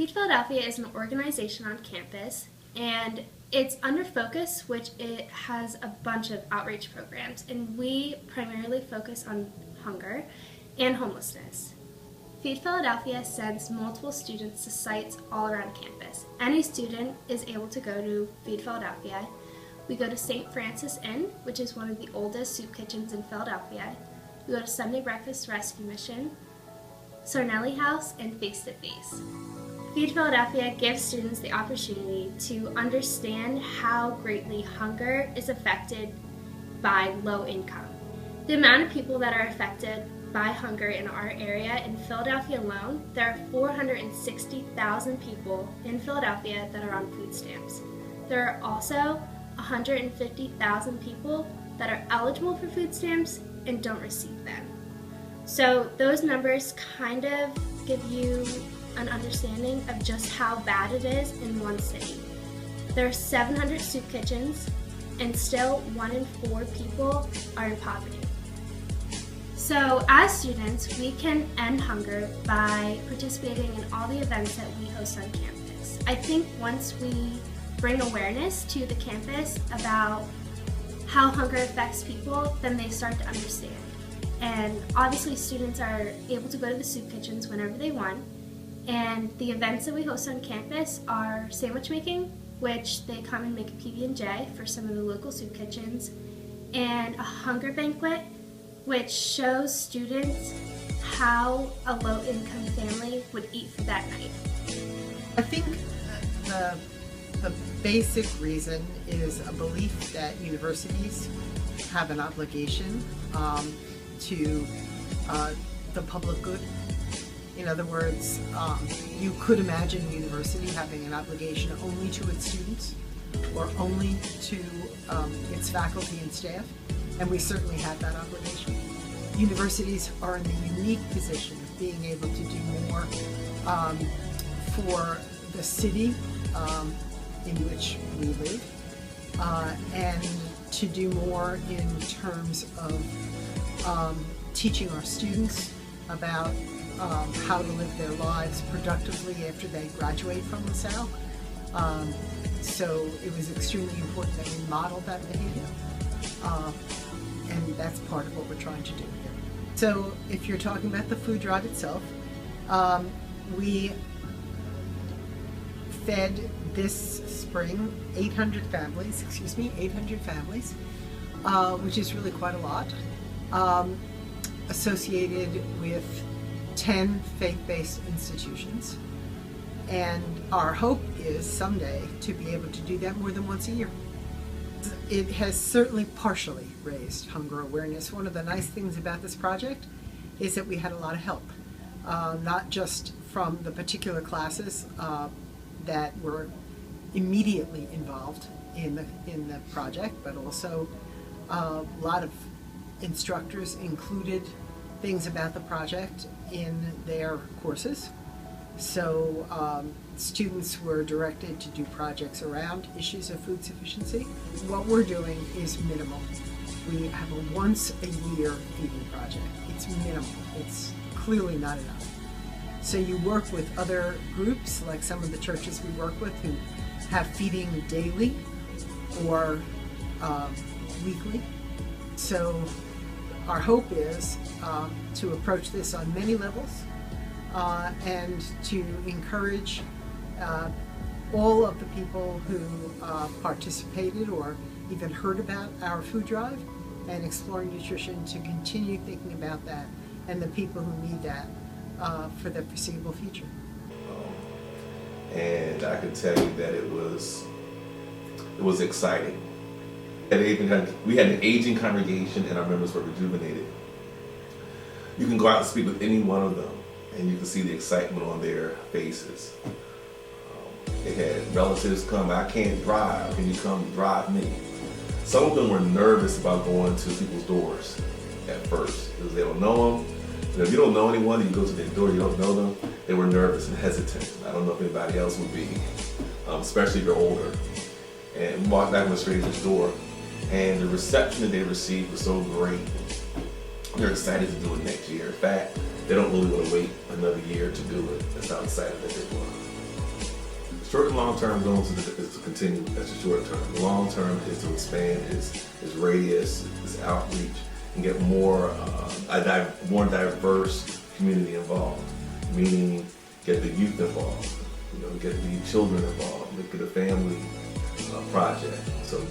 Feed Philadelphia is an organization on campus, and it's under Focus, which it has a bunch of outreach programs, and we primarily focus on hunger and homelessness. Feed Philadelphia sends multiple students to sites all around campus. Any student is able to go to Feed Philadelphia. We go to St. Francis Inn, which is one of the oldest soup kitchens in Philadelphia. We go to Sunday Breakfast Rescue Mission, Sarnelli House, and Face to Face. Feed Philadelphia gives students the opportunity to understand how greatly hunger is affected by low income. The amount of people that are affected by hunger in our area, in Philadelphia alone, there are 460,000 people in Philadelphia that are on food stamps. There are also 150,000 people that are eligible for food stamps and don't receive them. So those numbers kind of give you an understanding of just how bad it is in one city. There are 700 soup kitchens, and still 1 in 4 people are in poverty. So as students, we can end hunger by participating in all the events that we host on campus. I think once we bring awareness to the campus about how hunger affects people, then they start to understand. And obviously students are able to go to the soup kitchens whenever they want. And the events that we host on campus are sandwich making, which they come and make a PB&J for some of the local soup kitchens, and a hunger banquet, which shows students how a low-income family would eat for that night. I think the basic reason is a belief that universities have an obligation to the public good. In other words, you could imagine a university having an obligation only to its students or only to its faculty and staff, and we certainly have that obligation. Universities are in the unique position of being able to do more for the city in which we live, and to do more in terms of teaching our students about how to live their lives productively after they graduate from LaSalle. So it was extremely important that we model that behavior, and that's part of what we're trying to do here. So if you're talking about the food drive itself, we fed this spring 800 families, which is really quite a lot, associated with 10 faith-based institutions, and our hope is someday to be able to do that more than once a year. It has certainly partially raised hunger awareness. One of the nice things about this project is that we had a lot of help, not just from the particular classes that were immediately involved in the project, but also a lot of instructors included things about the project in their courses. So students were directed to do projects around issues of food sufficiency. What we're doing is minimal. We have a once a year feeding project. It's minimal. It's clearly not enough. So you work with other groups, like some of the churches we work with who have feeding daily or weekly. So our hope is to approach this on many levels and to encourage all of the people who participated or even heard about our food drive and Exploring Nutrition to continue thinking about that and the people who need that for the foreseeable future. And I can tell you that it was exciting. We had an aging congregation and our members were rejuvenated. You can go out and speak with any one of them and you can see the excitement on their faces. They had relatives come, I can't drive, can you come drive me? Some of them were nervous about going to people's doors at first because they don't know them. If you don't know anyone and you go to their door, you don't know them, they were nervous and hesitant. I don't know if anybody else would be, especially if you're older. And we walked back on the stranger's door, and the reception that they received was so great. They're excited to do it next year. In fact, they don't really want to wait another year to do it. That's how excited that they were. short and long term goals is to continue as a short term. The long term is to expand his radius, his outreach, and get more more diverse community involved. Meaning, get the youth involved, get the children involved, get a family project. So.